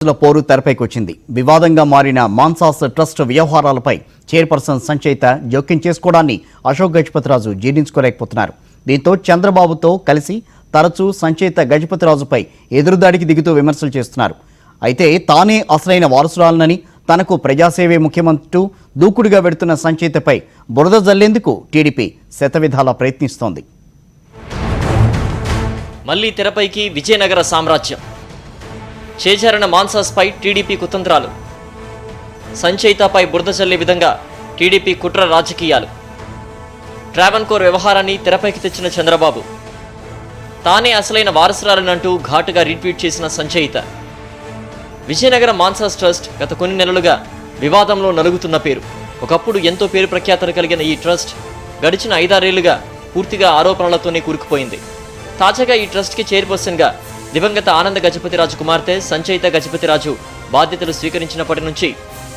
పోరు తెరపైకొచ్చింది. వివాదంగా మారిన Mansas trust వ్యవహారాలపై chairperson Sanchaita జోక్యం చేసుకోవడాన్ని అశోక్ గజపతిరాజు జీర్ణించుకోలేకపోతున్నారు. దీంతో చంద్రబాబుతో కలిసి తరచూ సంచయిత గజపతిరాజుపై ఎదురుదాడికి దిగుతూ విమర్శలు చేస్తున్నారు. అయితే తానే అసలైన వారసురాలనని, తనకు ప్రజాసేవే ముఖ్యమంటూ దూకుడుగా వెడుతున్న సంచయితపై బురద జల్లేందుకు టీడీపీ శతవిధాలా ప్రయత్నిస్తోంది. మళ్లీ తెరపైకి విజయనగర సామ్రాజ్యం. చేజారిన మాన్సాస్పై టీడీపీ కుతంత్రాలు. సంచయితపై బురద చల్లే విధంగా టీడీపీ కుట్ర రాజకీయాలు. ట్రావెన్కోర్ వ్యవహారాన్ని తెరపైకి తెచ్చిన చంద్రబాబు తానే అసలైన వారసురాలనంటూ ఘాటుగా రీట్వీట్ చేసిన సంచయిత. విజయనగరం మాన్సాస్ ట్రస్ట్ గత కొన్ని నెలలుగా వివాదంలో నలుగుతున్న పేరు. ఒకప్పుడు ఎంతో పేరు ప్రఖ్యాతలు కలిగిన ఈ ట్రస్ట్ గడిచిన 5-6 ఏళ్లుగా పూర్తిగా ఆరోపణలతోనే కూరుకుపోయింది. తాజాగా ఈ ట్రస్ట్కి చైర్పర్సన్గా దివంగత ఆనంద గజపతిరాజు కుమార్తె సంచయిత గజపతిరాజు బాధ్యతలు స్వీకరించినప్పటి నుంచి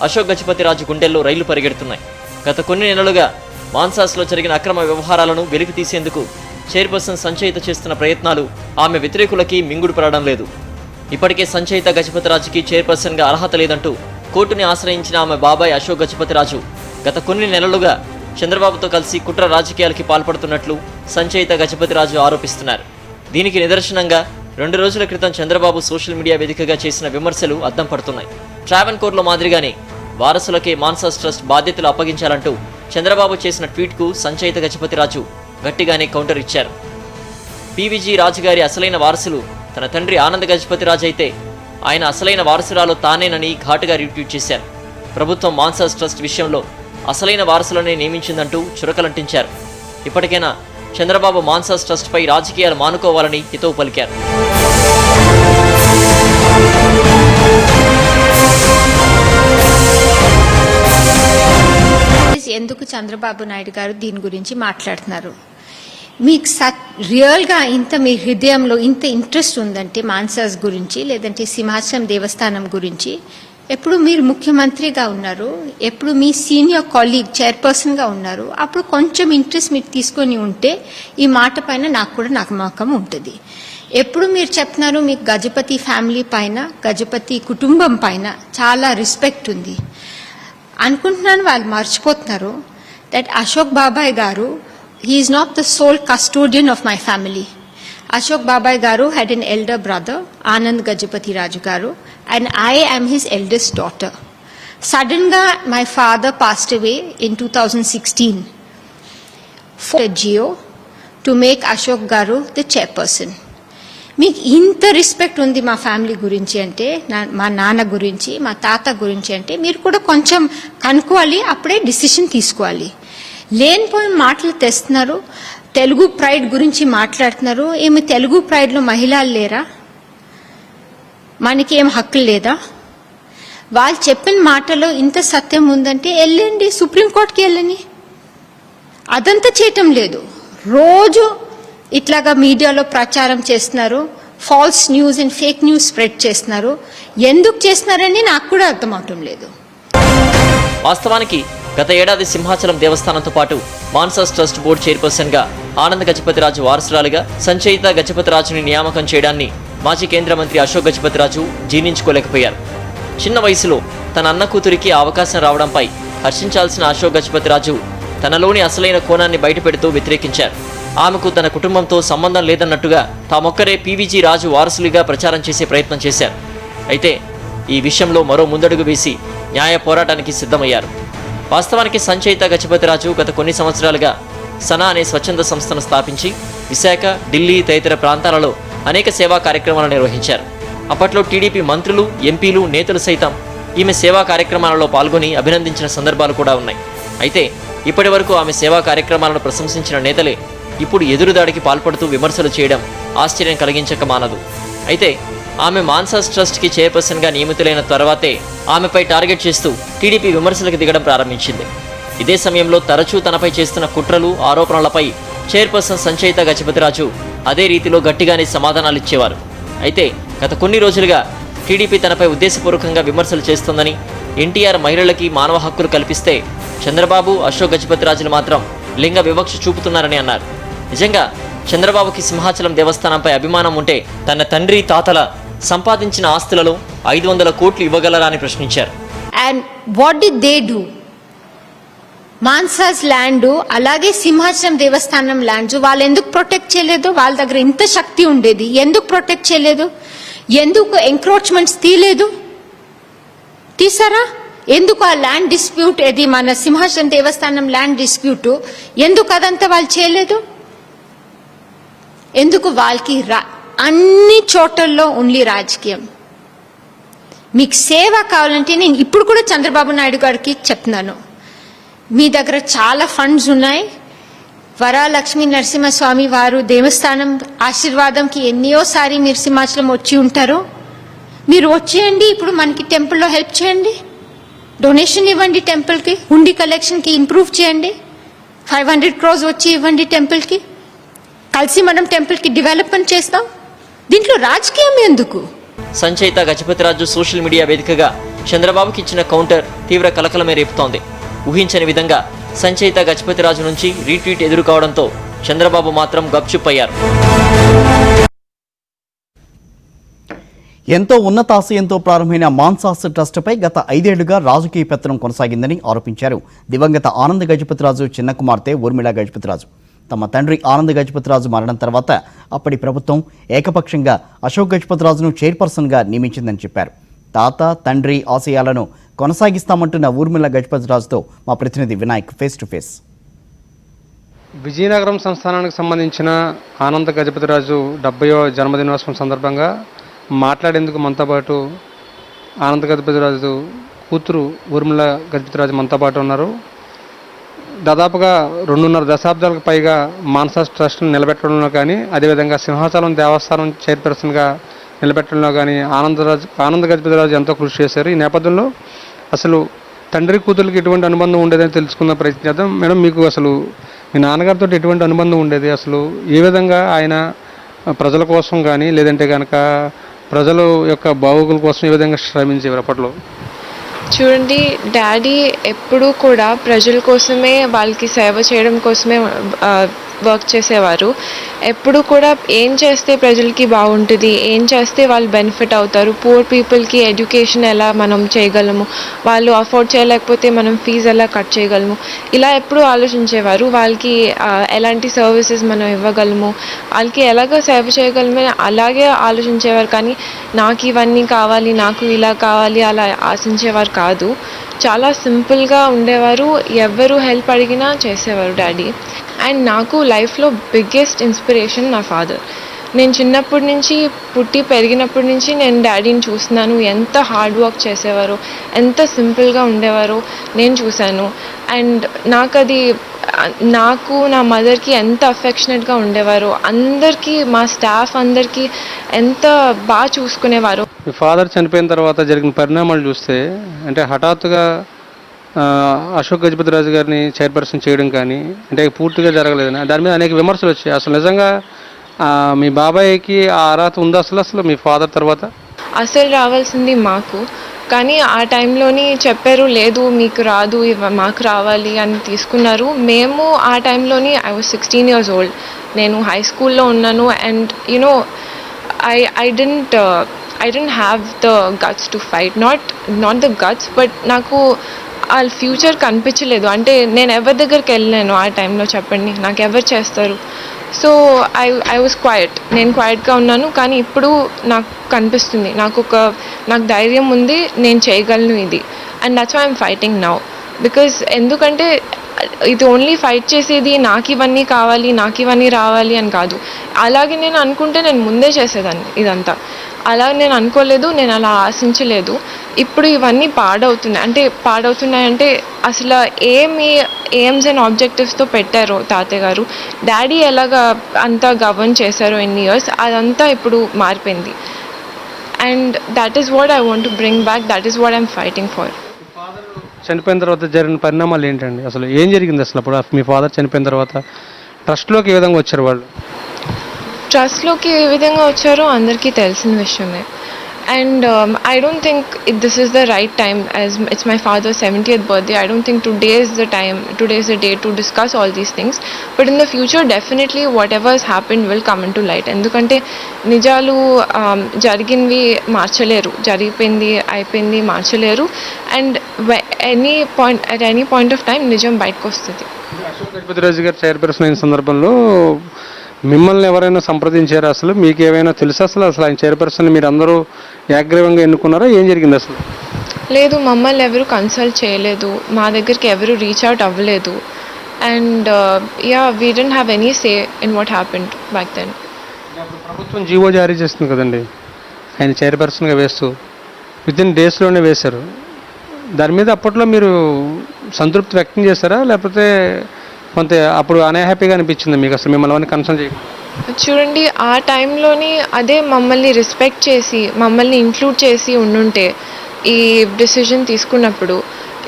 అశోక్ గజపతిరాజు గుండెల్లో రైళ్లు పరిగెడుతున్నాయి. గత కొన్ని నెలలుగా మాన్సాస్లో జరిగిన అక్రమ వ్యవహారాలను వెలికి తీసేందుకు చైర్పర్సన్ సంచయిత చేస్తున్న ప్రయత్నాలు ఆమె వ్యతిరేకులకి మింగుడు పడడం లేదు. ఇప్పటికే సంచయిత గజపతిరాజుకి చైర్పర్సన్గా అర్హత లేదంటూ కోర్టుని ఆశ్రయించిన ఆమె బాబాయ్ అశోక్ గజపతిరాజు గత కొన్ని నెలలుగా చంద్రబాబుతో కలిసి కుట్ర రాజకీయాలకి పాల్పడుతున్నట్లు సంచయిత గజపతిరాజు ఆరోపిస్తున్నారు. దీనికి నిదర్శనంగా 2 రోజుల క్రితం చంద్రబాబు సోషల్ మీడియా వేదికగా చేసిన విమర్శలు అద్దం పడుతున్నాయి. ట్రావెన్కోర్లో మాదిరిగానే వారసులకే మాన్సాస్ ట్రస్ట్ బాధ్యతలు అప్పగించాలంటూ చంద్రబాబు చేసిన ట్వీట్కు సంచయిత గజపతిరాజు గట్టిగానే కౌంటర్ ఇచ్చారు. పీవీజీ రాజుగారి అసలైన వారసులు తన తండ్రి ఆనంద గజపతిరాజు అయితే ఆయన అసలైన వారసురాలు తానేనని ఘాటుగా రీట్వీట్ చేశారు. ప్రభుత్వం మాన్సాస్ ట్రస్ట్ విషయంలో అసలైన వారసులనే నియమించిందంటూ చురకలంటించారు. ఇప్పటికైనా చంద్రబాబు మాన్సాస్ ట్రస్ట్పై రాజకీయాలు మానుకోవాలని హితవు పలికారు. ఎందుకు చంద్రబాబు నాయుడు గారు దీని గురించి మాట్లాడుతున్నారు? మీకు రియల్గా ఇంత మీ హృదయంలో ఇంత ఇంట్రెస్ట్ ఉందంటే మాన్సాస్ గురించి, లేదంటే సింహాచలం దేవస్థానం గురించి, ఎప్పుడు మీరు ముఖ్యమంత్రిగా ఉన్నారు, ఎప్పుడు మీ సీనియర్ కాలీగ్ చైర్పర్సన్గా ఉన్నారు, అప్పుడు కొంచెం ఇంట్రెస్ట్ మీరు తీసుకొని ఉంటే ఈ మాట పైన నాకు కూడా నమ్మకం ఉంటుంది. ఎప్పుడు మీరు చెప్తున్నారు మీకు గజపతి ఫ్యామిలీ పైన, గజపతి కుటుంబం పైన చాలా రెస్పెక్ట్ ఉంది అనుకుంటున్నాను. వాళ్ళు మర్చిపోతున్నారు దట్ అశోక్ బాబాయ్ గారు he is not the sole custodian of my family. Ashok Babai Garu had an elder brother, Anand Gajapati Raju Garu, and I am his eldest daughter. Suddenly, my father passed away in 2016 for a GO to make Ashok Garu the chairperson. మీకు ఇంత respect ఉంది మా family గురించి అంటే, మా నాన్న గురించి, మా తాత గురించి అంటే మీరు కూడా కొంచెం కనుక్కోవాలి, అప్పుడే డిసిషన్ తీసుకోవాలి. లేనిపోయిన మాటలు తెస్తున్నారు. తెలుగు ప్రైడ్ గురించి మాట్లాడుతున్నారు. ఏమి తెలుగు ప్రైడ్లో మహిళలు లేరా? మనకి ఏం హక్కులు లేదా? వాళ్ళు చెప్పిన మాటలో ఇంత సత్యం ఉందంటే వెళ్ళండి, సుప్రీంకోర్టుకి వెళ్ళని. అదంతా చేయటం లేదు. రోజు ఇట్లాగా మీడియాలో ప్రచారం చేస్తున్నారు, false news and fake news spread చేస్తున్నారు. ఎందుకు చేస్తున్నారని నాకు కూడా అర్థమవటం లేదు. వాస్తవానికి గత ఏడాది సింహాచలం దేవస్థానంతో పాటు మాన్సాస్ ట్రస్ట్ బోర్డు చైర్పర్సన్గా ఆనంద గజపతిరాజు వారసురాలుగా సంచయిత గజపతిరాజుని నియామకం చేయడాన్ని మాజీ కేంద్ర మంత్రి అశోక్ గజపతిరాజు జీర్ణించుకోలేకపోయారు. చిన్న వయసులో తన అన్న కూతురికి అవకాశం రావడంపై హర్షించాల్సిన అశోక్ గజపతిరాజు తనలోని అసలైన కోణాన్ని బయటపెడుతూ వ్యతిరేకించారు. ఆమెకు తన కుటుంబంతో సంబంధం లేదన్నట్టుగా తామొక్కరే పీవీజీ రాజు వారసులుగా ప్రచారం చేసే ప్రయత్నం చేశారు. అయితే ఈ విషయంలో మరో ముందడుగు వేసి న్యాయ పోరాటానికి సిద్ధమయ్యారు. వాస్తవానికి సంచయిత గజపతిరాజు గత కొన్ని సంవత్సరాలుగా సనా అనే స్వచ్ఛంద సంస్థను స్థాపించి విశాఖ, ఢిల్లీ తదితర ప్రాంతాలలో అనేక సేవా కార్యక్రమాలు నిర్వహించారు. అప్పట్లో టీడీపీ మంత్రులు, ఎంపీలు, నేతలు సైతం ఈమె సేవా కార్యక్రమాలలో పాల్గొని అభినందించిన సందర్భాలు కూడా ఉన్నాయి. అయితే ఇప్పటి వరకు ఆమె సేవా కార్యక్రమాలను ప్రశంసించిన నేతలే ఇప్పుడు ఎదురుదాడికి పాల్పడుతూ విమర్శలు చేయడం ఆశ్చర్యం కలిగించక మానదు. అయితే ఆమె మాన్సాస్ ట్రస్ట్కి చైర్పర్సన్గా నియమితులైన తర్వాతే ఆమెపై టార్గెట్ చేస్తూ టీడీపీ విమర్శలకు దిగడం ప్రారంభించింది. ఇదే సమయంలో తరచూ తనపై చేస్తున్న కుట్రలు, ఆరోపణలపై చైర్పర్సన్ సంచయిత గజపతిరాజు అదే రీతిలో గట్టిగానే సమాధానాలు ఇచ్చేవారు. అయితే గత కొన్ని రోజులుగా టీడీపీ తనపై ఉద్దేశపూర్వకంగా విమర్శలు చేస్తోందని, ఎన్టీఆర్ మహిళలకి మానవ హక్కులు కల్పిస్తే చంద్రబాబు, అశోక్ గజపతిరాజులు మాత్రం లింగ వివక్ష చూపుతున్నారని అన్నారు. నిజంగా చంద్రబాబుకి సింహాచలం దేవస్థానంపై అభిమానం ఉంటే తన తండ్రి, తాతల సంపాదించిన ఆస్తులలో 500 కోట్లు ఇవ్వగలరా అని ప్రశ్నించారు. And what did they do? Mansas land అలాగే సింహాచలం దేవస్థానం ల్యాండ్స్ వాళ్ళు ఎందుకు ప్రొటెక్ట్ చేయలేదు? వాళ్ళ దగ్గర ఇంత శక్తి ఉండేది, ఎందుకు ప్రొటెక్ట్ చేయలేదు? ఎందుకు ఎంక్రోచ్మెంట్స్ తీయలేదు? తీసారా? ఎందుకు ఆ ల్యాండ్ డిస్ప్యూట్, ఇది మన సింహాచలం దేవస్థానం ల్యాండ్ డిస్ప్యూట్, ఎందుకు అదంతా వాళ్ళు చేయలేదు? ఎందుకు? వాళ్ళకి అన్ని చోట్లలో ఓన్లీ రాజకీయం. మీకు సేవ కావాలంటే నేను ఇప్పుడు కూడా చంద్రబాబు నాయుడు గారికి చెప్తున్నాను, మీ దగ్గర చాలా ఫండ్స్ ఉన్నాయి. వరలక్ష్మీ నరసింహస్వామి వారు దేవస్థానం ఆశీర్వాదంకి ఎన్నోసారి మీరు సింహాచలం వచ్చి ఉంటారు. మీరు వచ్చేయండి, ఇప్పుడు మనకి టెంపుల్లో హెల్ప్ చేయండి, డొనేషన్ ఇవ్వండి, టెంపుల్కి హుండీ కలెక్షన్కి ఇంప్రూవ్ చేయండి, 500 crores వచ్చి ఇవ్వండి టెంపుల్కి, కలిసి మనం టెంపుల్కి డెవలప్మెంట్ చేస్తాం. దీంట్లో రాజకీయం ఎందుకు? సంచయిత గజపతిరాజు సోషల్ మీడియా వేదికగా చంద్రబాబుకి ఇచ్చిన కౌంటర్ తీవ్ర కలకలమే రేపుతోంది. ఊహించని విధంగా సంచయిత గజపతిరాజు నుంచి రీట్వీట్ ఎదురు కావడంతో చంద్రబాబు మాత్రం గప్చుప్ అయ్యారు. ఎంతో ఉన్నతాశయంతో ప్రారంభమైన మాన్సాస్ ట్రస్టుపై గత 5 ఏళ్లుగా రాజకీయ పెత్తనం కొనసాగిందని ఆరోపించారు దివంగత ఆనంద్ గజపతిరాజు చిన్న కుమార్తె ఊర్మిళ గజపతిరాజు. తమ తండ్రి ఆనంద్ గజపతిరాజు మరణం తర్వాత అప్పటి ప్రభుత్వం ఏకపక్షంగా అశోక్ గజపతిరాజును చైర్పర్సన్గా నియమించిందని చెప్పారు. తాత తండ్రి ఆశయాలను కొనసాగిస్తామంటున్న ఊర్మిళ గజపతిరాజుతో మా ప్రతినిధి Vinayak face to face. Vizianagaram సంస్థానానికి సంబంధించిన ఆనంద గజపతిరాజు 70వ జన్మదినోత్సవం సందర్భంగా మాట్లాడేందుకు మనతో పాటు ఆనంద గజపతిరాజు కూతురు ఊర్మిళ గజపతిరాజు మనతో పాటు ఉన్నారు. దాదాపుగా 2.5 దశాబ్దాలకు పైగా మాన్సాస్ ట్రస్ట్ను నిలబెట్టడంలో కానీ, అదేవిధంగా సింహాచలం దేవస్థానం చైర్పర్సన్గా నిలబెట్టడంలో కానీ ఆనంద గజపతిరాజు ఎంతో కృషి చేశారు. ఈ నేపథ్యంలో అసలు తండ్రి కూతురికి ఎటువంటి అనుబంధం ఉండేదని తెలుసుకున్న ప్రయత్నం చేద్దాం. మేడం, మీకు అసలు మీ నాన్నగారితో ఎటువంటి అనుబంధం ఉండేది? అసలు ఏ విధంగా ఆయన ప్రజల కోసం కానీ, లేదంటే కనుక ప్రజల యొక్క బాగోగుల కోసం ఏ విధంగా శ్రమించేవారు అప్పట్లో? చూడండి, డాడీ ఎప్పుడూ కూడా ప్రజల కోసమే, వాళ్ళకి సేవ చేయడం కోసమే వర్క్ చేసేవారు. ఎప్పుడు కూడా ఏం చేస్తే ప్రజలకి బాగుంటుంది, ఏం చేస్తే వాళ్ళు బెనిఫిట్ అవుతారు, పూర్ పీపుల్కి ఎడ్యుకేషన్ ఎలా మనం చేయగలము, వాళ్ళు అఫోర్డ్ చేయలేకపోతే మనం ఫీజు ఎలా కట్ చేయగలము, ఇలా ఎప్పుడూ ఆలోచించేవారు. వాళ్ళకి ఎలాంటి సర్వీసెస్ మనం ఇవ్వగలము, వాళ్ళకి ఎలాగ సేవ చేయగలమే అలాగే ఆలోచించేవారు. కానీ నాకు ఇవన్నీ కావాలి, నాకు ఇలా కావాలి అలా ఆశించేవారు కాదు. చాలా సింపుల్గా ఉండేవారు. ఎవరు హెల్ప్ అడిగినా చేసేవారు డాడీ. అండ్ నాకు లైఫ్లో బిగ్గెస్ట్ ఇన్స్పిరేషన్ నా ఫాదర్. నేను చిన్నప్పటి నుంచి, పుట్టి పెరిగినప్పటి నుంచి నేను డాడీని చూస్తున్నాను. ఎంత హార్డ్ వర్క్ చేసేవారో, ఎంత సింపుల్గా ఉండేవారో నేను చూశాను. అండ్ నాకు నా మదర్కి ఎంత అఫెక్షనేట్గా ఉండేవారో, అందరికీ, మా స్టాఫ్ అందరికీ ఎంత బాగా చూసుకునేవారు. మీ ఫాదర్ చనిపోయిన తర్వాత జరిగిన పరిణామాలు చూస్తే, అంటే హఠాత్తుగా అశోక్ గజపతిరాజు గారిని చైర్పర్సన్ చేయడం కానీ అంటే పూర్తిగా జరగలేదని దాని మీద అనేక విమర్శలు వచ్చాయి. అసలు నిజంగా మీ బాబాయ్కి ఆ అర్హత ఉందా అసలు మీ ఫాదర్ తర్వాత? అసలు రావాల్సింది మాకు, కానీ ఆ టైంలోని చెప్పారు లేదు మీకు రాదు, మాకు రావాలి అని తీసుకున్నారు. మేము ఆ టైంలోని ఐ వాజ్ 16 years old. నేను హై స్కూల్లో ఉన్నాను. And you know I didn't have the guts to fight, not the guts, but నాకు ఆ ఫ్యూచర్ కనిపించలేదు. అంటే నేను ఎవరి దగ్గరికి వెళ్ళలేను ఆ టైంలో, చెప్పండి నాకు ఎవరు చేస్తారు. సో ఐ వాజ్ క్వైట్, నేను క్వైట్గా ఉన్నాను. కానీ ఇప్పుడు నాకు కనిపిస్తుంది, నాకు ధైర్యం ఉంది, నేను చేయగలను ఇది. And that's why I'm fighting now. Because ఎందుకంటే ఇది ఓన్లీ ఫైట్ చేసేది నాకు ఇవన్నీ కావాలి, నాకు ఇవన్నీ రావాలి అని కాదు. అలాగే నేను అనుకుంటే నేను ముందే చేసేదాన్ని ఇదంతా. అలా నేను అనుకోలేదు, నేను అలా ఆశించలేదు. ఇప్పుడు ఇవన్నీ పాడవుతున్నాయంటే అసలు ఎయిమ్స్ అండ్ ఆబ్జెక్టివ్స్తో పెట్టారో తాతయ్య గారు, డాడీ ఎలాగా అంతా గవర్న్ చేశారో ఎన్ని ఇయర్స్, అదంతా ఇప్పుడు మారిపోయింది. And that is what I want to bring back, that is what I'm fighting for. చనిపోయిన తర్వాత జరిగిన పరిణామాలు ఏంటండి? అసలు ఏం జరిగింది అసలు అప్పుడు మీ ఫాదర్ చనిపోయిన తర్వాత? ట్రస్ట్లోకి ఏ విధంగా వచ్చారు వాళ్ళు? ట్రస్ట్లోకి ఏ విధంగా వచ్చారో అందరికీ తెలిసిన విషయమే. And I don't think this is the right time, as it's my father's 70th birthday. I don't think today is the time, today is the day to discuss all these things. But in the future, definitely whatever has happened will come into light. ఎందుకంటే నిజాలు జరిగినవి మార్చలేరు, జరిగిపోయింది అయిపోయింది మార్చలేరు. And any point of time నిజం బయటకు వస్తుంది. అశోక్ గజపతిరాజు గారు చైర్పర్సన్ అయిన సందర్భంలో మిమ్మల్ని ఎవరైనా సంప్రదించారా? అసలు మీకు ఏమైనా తెలుసా? అసలు ఆయన చైర్పర్సన్ మీరు అందరూ ఏకగ్రీవంగా ఎన్నుకున్నారా? ఏం జరిగింది అసలు? లేదు, మమ్మల్ని ఎవరు కన్సల్ట్ చేయలేదు, మా దగ్గరికి ఎవరు రీచ్ అవుట్ అవ్వలేదు. And we don't have any say in what happened back then. ప్రభుత్వం జీవో జారీ చేస్తుంది కదండి, ఆయన చైర్పర్సన్గా వేస్తూ వితిన్ డేస్లోనే వేశారు. దాని మీద అప్పట్లో మీరు సంతృప్తి వ్యక్తం చేశారా, లేకపోతే కొంత అప్పుడు అన్హ్యాపీగా అనిపించింది మీకు అసలు మిమ్మల్ని కన్సల్ట్ చేయకుండా? చూడండి, ఆ టైంలోని అదే మమ్మల్ని రెస్పెక్ట్ చేసి మమ్మల్ని ఇంక్లూడ్ చేసి ఉండుంటే ఈ డెసిషన్ తీసుకున్నప్పుడు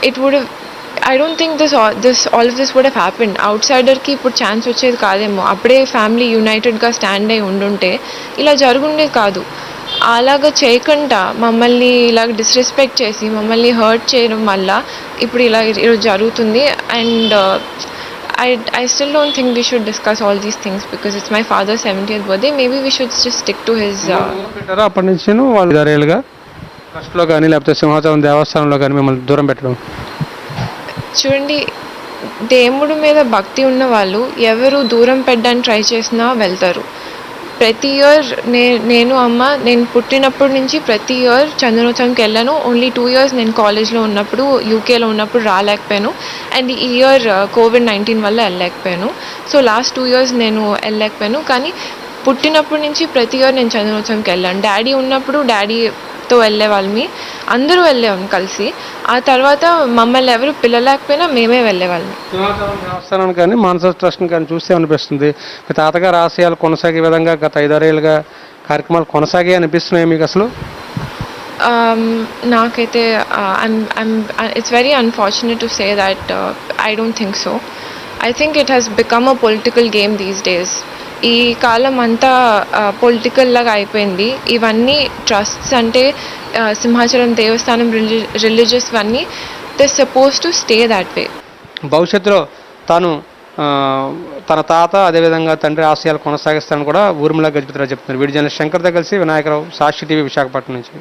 it would, I don't think all of this would have happened. అవుట్ సైడర్కి ఇప్పుడు ఛాన్స్ వచ్చేది కాదేమో. అప్పుడే ఫ్యామిలీ యునైటెడ్గా స్టాండ్ అయి ఉండుంటే ఇలా జరుగుండేది కాదు. అలాగా చేయకుండా మమ్మల్ని ఇలా డిస్రెస్పెక్ట్ చేసి మమ్మల్ని హర్ట్ చేయడం వల్ల ఇప్పుడు ఇలా ఈరోజు జరుగుతుంది. And I still don't think we should discuss all these things because it's my father's 70th birthday. Maybe we should just stick to his. పెట్టారా అప్పటి నుంచి వాళ్ళు దారేలుగా ట్రస్ట్లో కానీ లేకపోతే సింహాచలం దేవస్థానంలో కానీ మిమ్మల్ని దూరం పెట్టడం? చూడండి, దేవుడి మీద భక్తి ఉన్న వాళ్ళు ఎవరు దూరం పెట్టడానికి ట్రై చేసినా వెళ్తారు. ప్రతి ఇయర్ నేను అమ్మ నేను పుట్టినప్పటి నుంచి ప్రతి ఇయర్ చందనోత్సవంకి వెళ్ళాను. ఓన్లీ 2 years నేను కాలేజ్లో ఉన్నప్పుడు యూకేలో ఉన్నప్పుడు రాలేకపోయాను. అండ్ ఈ ఇయర్ COVID-19 వల్ల వెళ్ళలేకపోయాను. సో లాస్ట్ 2 years నేను వెళ్ళలేకపోయాను. కానీ పుట్టినప్పటి నుంచి ప్రతి ఇయర్ నేను చందనోత్సవంకి వెళ్ళాను. డాడీ ఉన్నప్పుడు డాడీతో వెళ్ళేవాళ్ళమి, అందరూ వెళ్ళేవాళ్ళం కలిసి. ఆ తర్వాత మమ్మల్ని ఎవరు పిల్లలేకపోయినా మేమే వెళ్ళేవాళ్ళం. సింహాచలం దేవస్థానాన్ని కానీ మానస ట్రస్ట్ని కానీ చూస్తే అనిపిస్తుంది మీ తాతగారు ఆశయాలు కొనసాగే విధంగా గత 5-6 ఏళ్ళుగా కార్యక్రమాలు కొనసాగే అనిపిస్తున్నాయి మీకు అసలు? నాకైతే it's very unfortunate to say that I don't think so. I think it has become a political game these days. ఈ కాలం అంతా పొలిటికల్ లాగా అయిపోయింది. ఇవన్నీ ట్రస్ట్స్ అంటే సింహాచలం దేవస్థానం రిలీజియస్ అన్నీ they suppose to stay that way. భవిష్యత్తులో తాను తన తాత అదేవిధంగా తండ్రి ఆశయాలు కొనసాగిస్తానని కూడా ఊర్మిళ గజపతిరాజు చెప్తున్నారు. వీడియో జర్నలిస్ట్ శంకర్తో కలిసి వినాయకరావు, సాక్షి టీవీ, విశాఖపట్నం నుంచి.